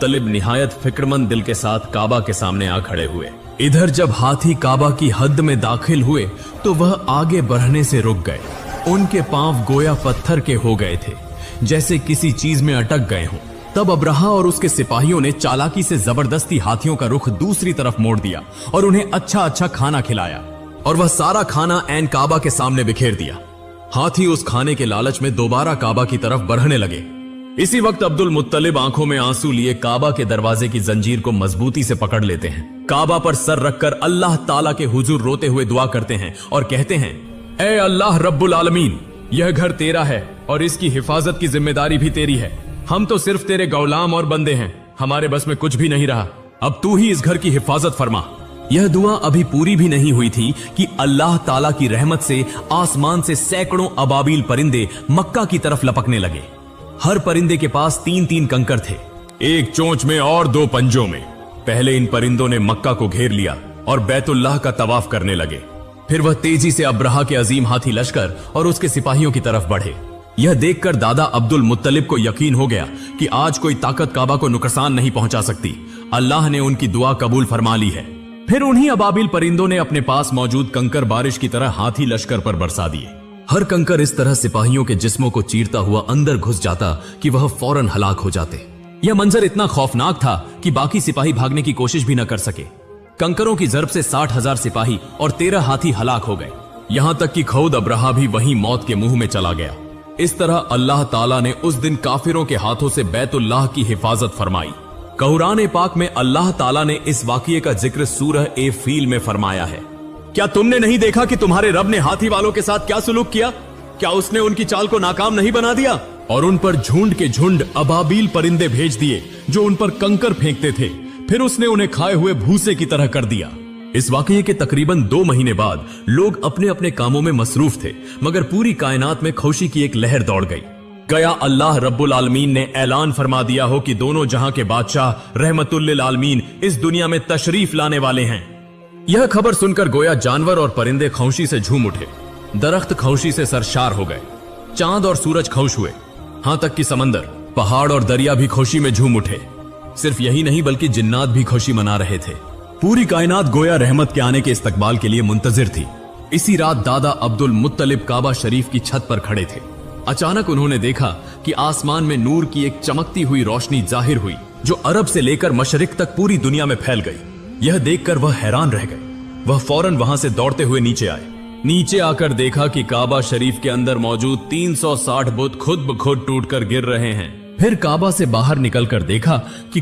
मुत्तलिब निहायत फिक्रमंद दिल के साथ काबा के सामने आ खड़े हुए। इधर जब हाथी काबा की हद में दाखिल हुए तो वह आगे बढ़ने से रुक गए। उनके पांव गोया पत्थर के हो गए थे, जैसे किसी चीज में अटक गए हों। तब अब्राहा और उसके सिपाहियों ने चालाकी से जबरदस्ती हाथियों का रुख दूसरी तरफ मोड़ दिया और उन्हें अच्छा अच्छा खाना खिलाया, और वह सारा खाना ऐन काबा के सामने बिखेर दिया। हाथी उस खाने के लालच में दोबारा काबा की तरफ बढ़ने लगे। इसी वक्त अब्दुल मुत्तलिब आंखों में आंसू लिए काबा के दरवाजे की जंजीर को मजबूती से पकड़ लेते हैं। काबा पर सर रखकर अल्लाह ताला के हुजूर रोते हुए दुआ करते हैं और कहते हैं, ऐ अल्लाह रब्बुल आलमीन, यह घर तेरा है और इसकी हिफाजत की जिम्मेदारी भी तेरी है। हम तो सिर्फ तेरे गौलाम और बंदे हैं, हमारे बस में कुछ भी नहीं रहा। अब तू ही इस घर की हिफाजत फरमा। यह दुआ अभी पूरी भी नहीं हुई थी कि अल्लाह ताला की रहमत से आसमान से सैकड़ों अबाबिल परिंदे मक्का की तरफ लपकने लगे। हर परिंदे के पास 3-3 कंकर थे, एक चोंच में और 2 पंजों में। पहले इन परिंदों ने मक्का को घेर लिया और बैतुल्लाह का तवाफ करने लगे। फिर वह तेजी से अब्राहा के अजीम हाथी लश्कर और उसके सिपाहियों की तरफ बढ़े। यह देखकर दादा अब्दुल मुत्तलिब को यकीन हो गया कि आज कोई ताकत काबा को नुकसान नहीं पहुंचा सकती। अल्लाह ने उनकी दुआ कबूल फरमा ली है। फिर उन्हीं अबाबिल परिंदों ने अपने पास मौजूद कंकर बारिश की तरह हाथी लश्कर पर बरसा दिए। हर कंकर इस तरह सिपाहियों के जिस्मों को चीरता हुआ अंदर घुस जाता कि वह फौरन हलाक हो जाते। यह मंजर इतना खौफनाक था कि बाकी सिपाही भागने की कोशिश भी न कर सके। कंकरों की जरब से 60,000 सिपाही और 13 हाथी हलाक हो गए। यहां तक कि खुद अब्राहा भी वहीं मौत के मुंह में चला गया। इस तरह अल्लाह ताला ने उस दिन काफिरों के हाथों से बैतुल्लाह की हिफाजत फरमाई। कुरान पाक में अल्लाह ताला ने इस वाकये का जिक्र सूरह ए फील में फरमाया है। क्या तुमने नहीं देखा कि तुम्हारे रब ने हाथी वालों के साथ क्या सुलूक किया? क्या उसने उनकी चाल को नाकाम नहीं बना दिया और उन पर झुंड के झुंड अबाबील परिंदे भेज दिए जो उन पर कंकर फेंकते थे। फिर उसने उन्हें खाए हुए भूसे की तरह कर दिया। इस वाकये के तकरीबन 2 महीने बाद लोग अपने अपने कामों में मसरूफ थे, मगर पूरी कायनात में खुशी की एक लहर दौड़ गई। गया अल्लाह रब्बुल आलमीन ने ऐलान फरमा दिया हो कि दोनों जहां के बादशाह रहमतुल लिल आलमीन इस दुनिया में तशरीफ लाने वाले हैं। यह खबर सुनकर गोया जानवर और परिंदे खौशी से झूम उठे, दरख्त खौशी से सरशार हो गए, चांद और सूरज खुश हुए, हां तक कि समंदर, पहाड़ और दरिया भी खुशी में झूम उठे। सिर्फ यही नहीं बल्कि जिन्नात भी खुशी मना रहे थे। पूरी कायनात गोया रहमत के आने के इस्तकबाल के लिए मुंतजिर थी। इसी रात दादा अब्दुल मुत्तलिब काबा शरीफ की छत पर खड़े थे। अचानक उन्होंने देखा कि आसमान में नूर की एक चमकती हुई रोशनी जाहिर हुई जो अरब से लेकर मशरिक तक पूरी दुनिया में फैल गई। यह देखकर वह हैरान रह गए। वह फौरन वहां से दौड़ते हुए नीचे आए। नीचे आकर देखा कि काबा शरीफ के अंदर मौजूद 360 बुत खुद ब खुद टूटकर गिर रहे हैं। फिर काबा से बाहर निकलकर देखा कि